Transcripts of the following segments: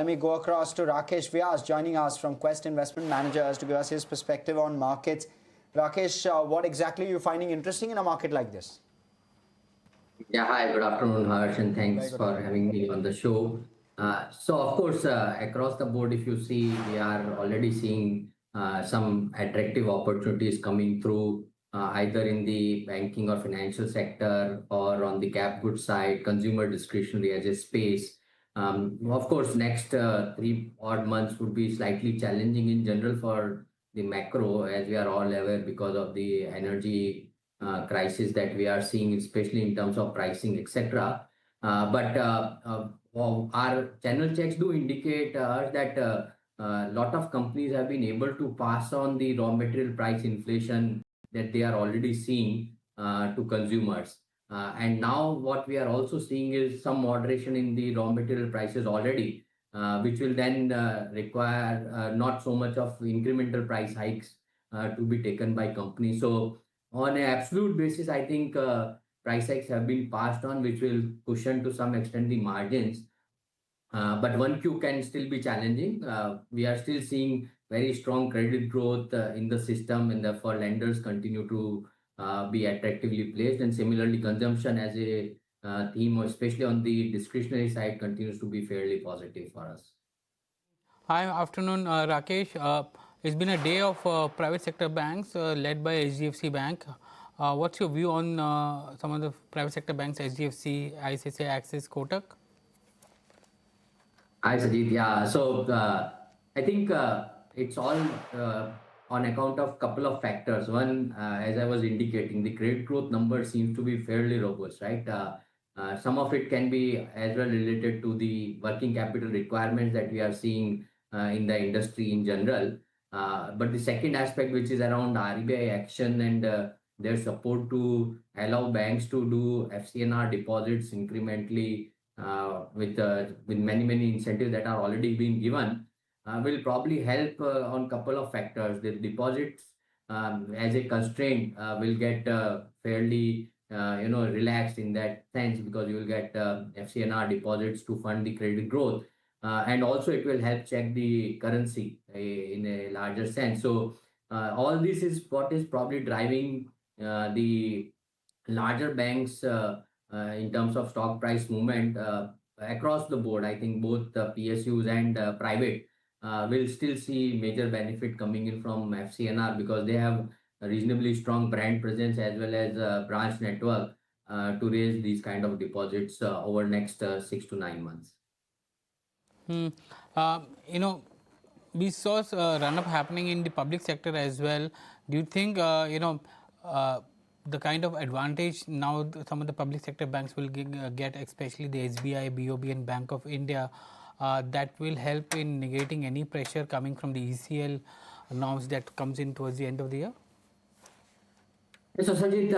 let me go across to Rakesh Vyas joining us from Quest Investment Managers to give us his perspective on markets. Rakesh, what exactly are you finding interesting in a market like this? Yeah, hi, good afternoon, Harsh, and Very thanks good for afternoon. having me on the show. So, of course, across the board, if you see, we are already seeing some attractive opportunities coming through either in the banking or financial sector or on the cap goods side, consumer discretionary as a space. Of course, next 3 odd months would be slightly challenging in general for the macro, as we are all aware, because of the energy crisis that we are seeing, especially in terms of pricing, etc. But our channel checks do indicate that a lot of companies have been able to pass on the raw material price inflation that they are already seeing to consumers. And now what we are also seeing is some moderation in the raw material prices already, which will then require not so much of incremental price hikes to be taken by companies. So on an absolute basis, I think price hikes have been passed on, which will cushion to some extent the margins. But 1Q can still be challenging. We are still seeing very strong credit growth in the system, and therefore lenders continue to be attractively placed. And similarly, consumption as a theme, especially on the discretionary side, continues to be fairly positive for us. Hi, afternoon, Rakesh. It's been a day of private sector banks led by HDFC Bank. What's your view on some of the private sector banks, HDFC, ICICI, Axis, Kotak? Hi, Sajid. Yeah, so I think it's all on account of couple of factors. One, as I was indicating, the credit growth number seems to be fairly robust, right? Some of it can be as well related to the working capital requirements that we are seeing in the industry in general. But the second aspect, which is around RBI action and their support to allow banks to do FCNR deposits incrementally with many incentives that are already being given, will probably help on couple of factors. The deposits as a constraint will get fairly relaxed in that sense, because you will get FCNR deposits to fund the credit growth, and also it will help check the currency in a larger sense. So all this is what is probably driving the larger banks in terms of stock price movement across the board. I think both PSUs and private will still see major benefit coming in from FCNR, because they have a reasonably strong brand presence as well as branch network to raise these kind of deposits over next 6 to 9 months. Hmm. You know, we saw a run-up happening in the public sector as well. Do you think, the kind of advantage now some of the public sector banks will get, especially the SBI, BOB and Bank of India, that will help in negating any pressure coming from the ECL norms that comes in towards the end of the year? So Sajid,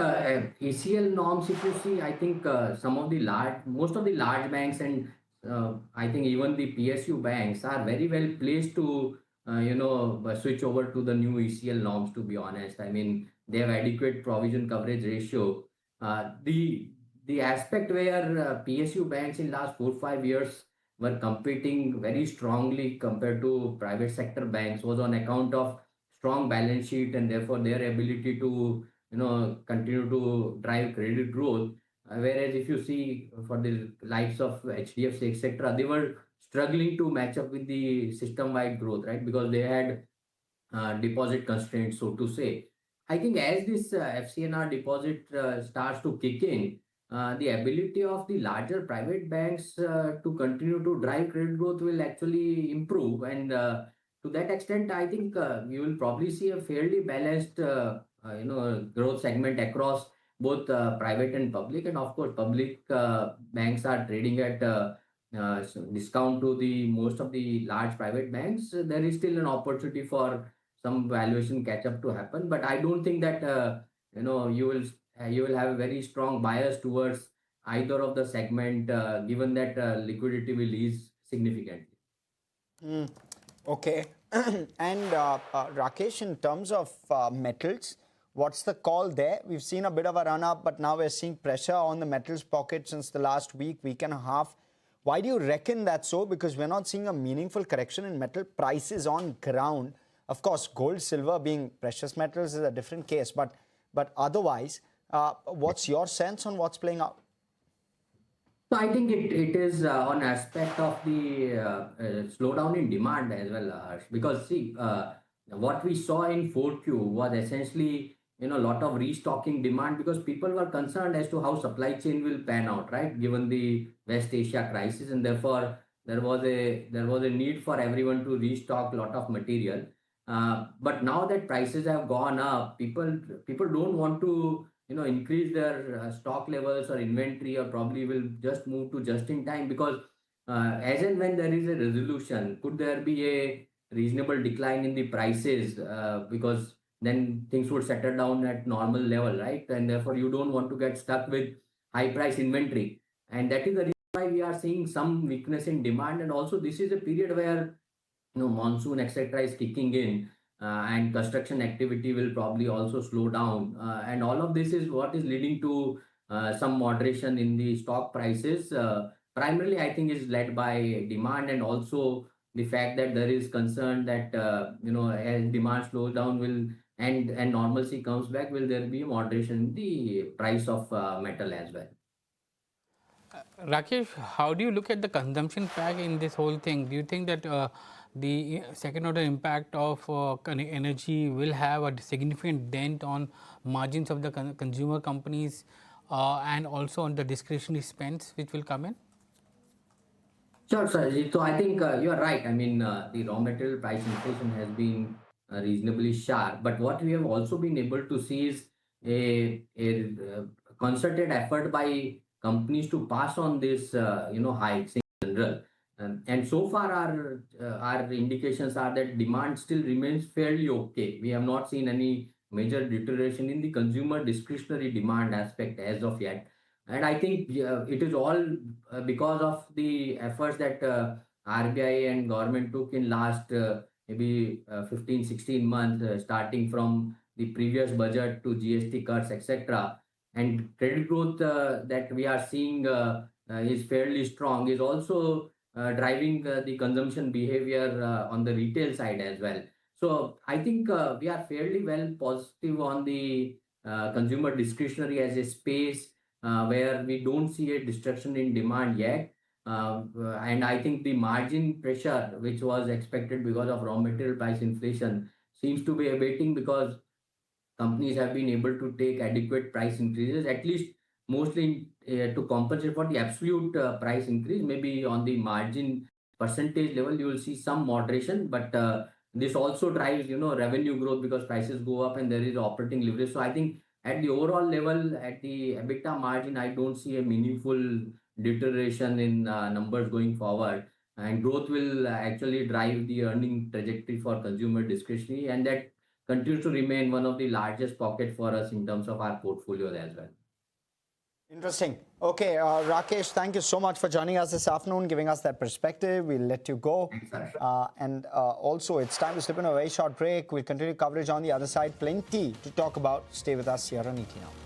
ACL norms, if you see, I think most of the large banks and I think even the PSU banks are very well placed to, switch over to the new ECL norms, to be honest. I mean, they have adequate provision coverage ratio. The aspect where PSU banks in last 4 5 years were competing very strongly compared to private sector banks was on account of strong balance sheet, and therefore their ability to continue to drive credit growth. Whereas if you see for the likes of HDFC, etc., they were struggling to match up with the system-wide growth, right? Because they had deposit constraints, so to say. I think as this FCNR deposit starts to kick in, the ability of the larger private banks to continue to drive credit growth will actually improve. And to that extent, I think you will probably see a fairly balanced, growth segment across both private and public. And of course, public banks are trading at discount to the most of the large private banks. There is still an opportunity for some valuation catch up to happen, but I don't think that you will have a very strong bias towards either of the segment, given that liquidity will ease significantly. Mm, okay. And Rakesh, in terms of metals, what's the call there? We've seen a bit of a run up, but now we're seeing pressure on the metals pocket since the last week and a half. Why do you reckon that's so? Because we're not seeing a meaningful correction in metal prices on ground. Of course, gold, silver being precious metals is a different case, but otherwise, what's your sense on what's playing out? So I think it is on aspect of the slowdown in demand as well, Harsh, because see, what we saw in 4Q was essentially, a lot of restocking demand because people were concerned as to how supply chain will pan out, right? Given the West Asia crisis, and therefore there was a need for everyone to restock a lot of material. But now that prices have gone up, people don't want to increase their stock levels or inventory, or probably will just move to just in time, because as and when there is a resolution, could there be a reasonable decline in the prices, because then things would settle down at normal level, right? And therefore you don't want to get stuck with high price inventory, and that is the reason why we are seeing some weakness in demand. And also this is a period where monsoon etc is kicking in, and construction activity will probably also slow down, and all of this is what is leading to some moderation in the stock prices. Primarily I think is led by demand, and also the fact that there is concern that as demand slows down will and normalcy comes back, will there be a moderation in the price of metal as well. Rakesh, how do you look at the consumption pack in this whole thing? Do you think that the second order impact of energy will have a significant dent on margins of the consumer companies, and also on the discretionary spends which will come in? Sure, sir. So I think you are right. I mean, the raw material price inflation has been reasonably sharp, but what we have also been able to see is a concerted effort by companies to pass on this, hikes in general. And so far, our indications are that demand still remains fairly okay. We have not seen any major deterioration in the consumer discretionary demand aspect as of yet. And I think it is all because of the efforts that RBI and government took in last maybe 15, 16 months, starting from the previous budget to GST cuts, etc. And credit growth that we are seeing is fairly strong, is also driving the consumption behavior on the retail side as well. So I think we are fairly well positive on the consumer discretionary as a space where we don't see a destruction in demand yet. And I think the margin pressure, which was expected because of raw material price inflation, seems to be abating, because companies have been able to take adequate price increases, at least mostly to compensate for the absolute price increase. Maybe on the margin percentage level, you will see some moderation, but this also drives, revenue growth, because prices go up and there is operating leverage. So I think at the overall level, at the EBITDA margin, I don't see a meaningful deterioration in numbers going forward. And growth will actually drive the earning trajectory for consumer discretionary, and that continues to remain one of the largest pockets for us in terms of our portfolios as well. Interesting. Okay, Rakesh, thank you so much for joining us this afternoon, giving us that perspective. We'll let you go. Thanks, Harsh. And also, it's time to slip in a very short break. We'll continue coverage on the other side. Plenty to talk about. Stay with us here on ET Now.